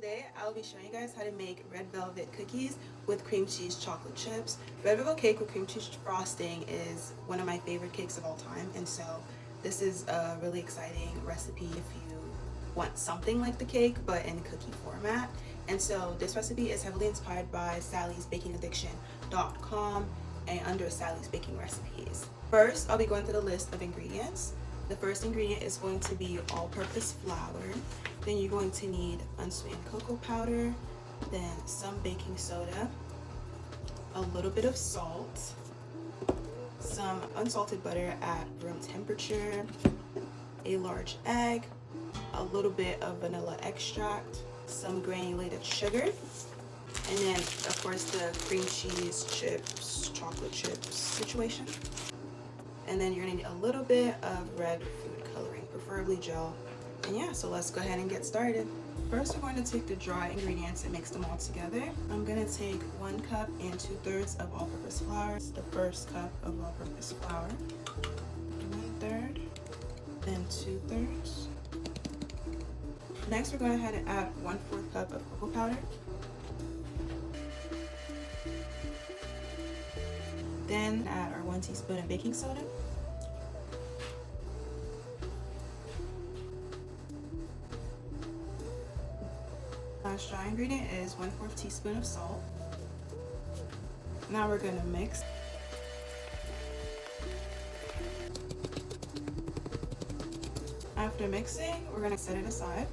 Today I'll be showing you guys how to make red velvet cookies with cream cheese chocolate chips. Red velvet cake with cream cheese frosting is one of my favorite cakes of all time, and so this is a really exciting recipe if you want something like the cake but in cookie format. And so this recipe is heavily inspired by sallysbakingaddiction.com and under Sally's Baking Recipes. First, I'll be going through the list of ingredients. The first ingredient is going to be all-purpose flour. Then you're going to need unsweetened cocoa powder, then some baking soda, a little bit of salt, some unsalted butter at room temperature, a large egg, a little bit of vanilla extract, some granulated sugar, and then of course the cream cheese chips, chocolate chips situation. And then you're gonna need a little bit of red food coloring, preferably gel. And yeah, so let's go ahead and get started. First, we're going to take the dry ingredients and mix them all together. I'm gonna take 1 cup and 2/3 of all-purpose flour. The first cup of all-purpose flour, 1/3, then 2/3. Next, we're going ahead and add 1/4 cup of cocoa powder. Then add our 1 teaspoon of baking soda. Last dry ingredient is 1/4 teaspoon of salt. Now we're going to mix. After mixing, we're going to set it aside.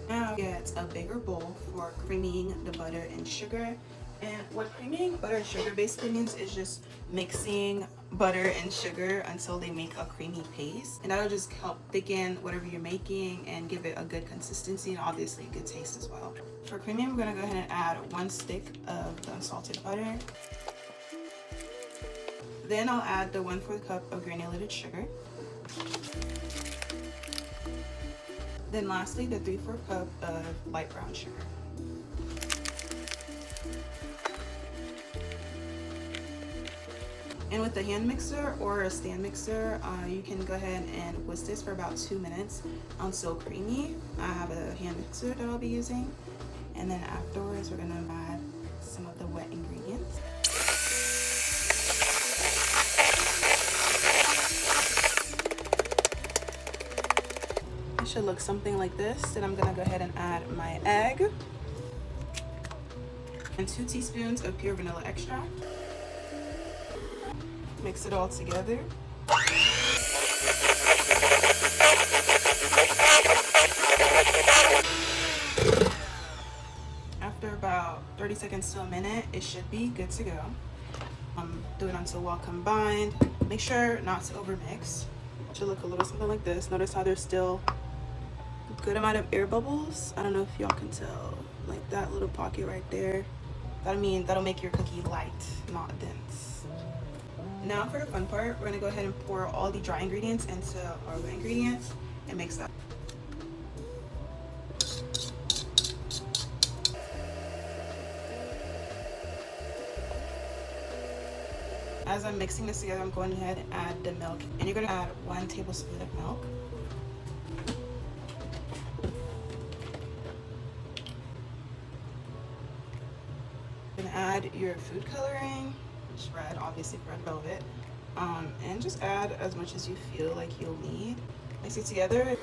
Now get a bigger bowl for creaming the butter and sugar. And what creaming butter and sugar basically means is just mixing butter and sugar until they make a creamy paste. And that'll just help thicken whatever you're making and give it a good consistency and obviously a good taste as well. For creaming, we're gonna go ahead and add 1 stick of the unsalted butter. Then I'll add the 1/4 cup of granulated sugar. Then lastly, the 3/4 cup of light brown sugar. And with the hand mixer or a stand mixer, you can go ahead and whisk this for about 2 minutes until creamy. I have a hand mixer that I'll be using. And then afterwards, we're gonna add some of the wet ingredients. It should look something like this. Then I'm gonna go ahead and add my egg and 2 teaspoons of pure vanilla extract. Mix it all together. After about 30 seconds to a minute, it should be good to go. Do it until well combined. Make sure not to overmix. It should look a little something like this. Notice how there's still a good amount of air bubbles. I don't know if y'all can tell, like that little pocket right there. That'll make your cookie light, not dense. Now for the fun part, we're gonna go ahead and pour all the dry ingredients into our wet ingredients and mix that. As I'm mixing this together, I'm going ahead and add the milk, and you're gonna add 1 tablespoon of milk. You're gonna add your food coloring, which is red, obviously for red velvet, and just add as much as you feel like you'll need. Mix it together.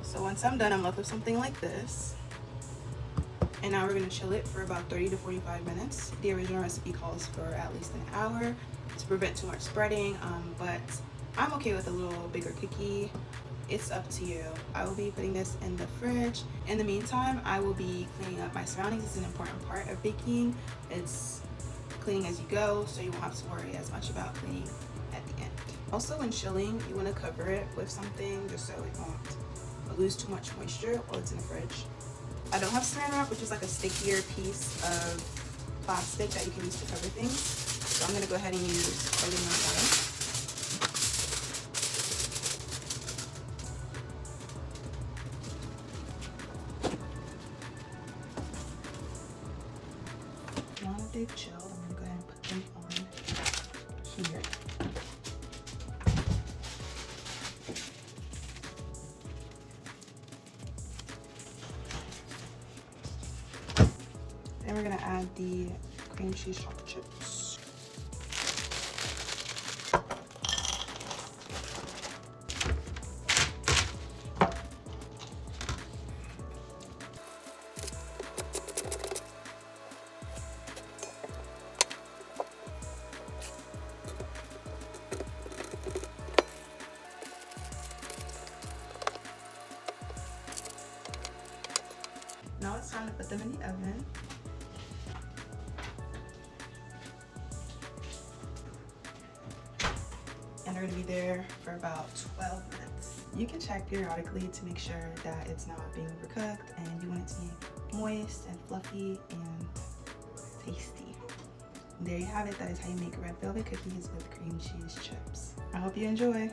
So once I'm done, I'm left with something like this. And now we're gonna chill it for about 30 to 45 minutes. The original recipe calls for at least an hour to prevent too much spreading, but I'm okay with a little bigger cookie. It's up to you. I will be putting this in the fridge. In the meantime, I will be cleaning up my surroundings. It's an important part of baking. It's cleaning as you go, so you won't have to worry as much about cleaning at the end. Also, when chilling, you want to cover it with something just so it won't lose too much moisture while it's in the fridge. I don't have saran wrap, which is like a stickier piece of plastic that you can use to cover things. So I'm gonna go ahead and use aluminum foil. Now that they've chilled, I'm gonna go ahead and put them on here. Then we're gonna add the cream cheese chocolate chips. Now it's time to put them in the oven. And they're gonna be there for about 12 minutes. You can check periodically to make sure that it's not being overcooked and you want it to be moist and fluffy and tasty. There you have it. That is how you make red velvet cookies with cream cheese chips. I hope you enjoy.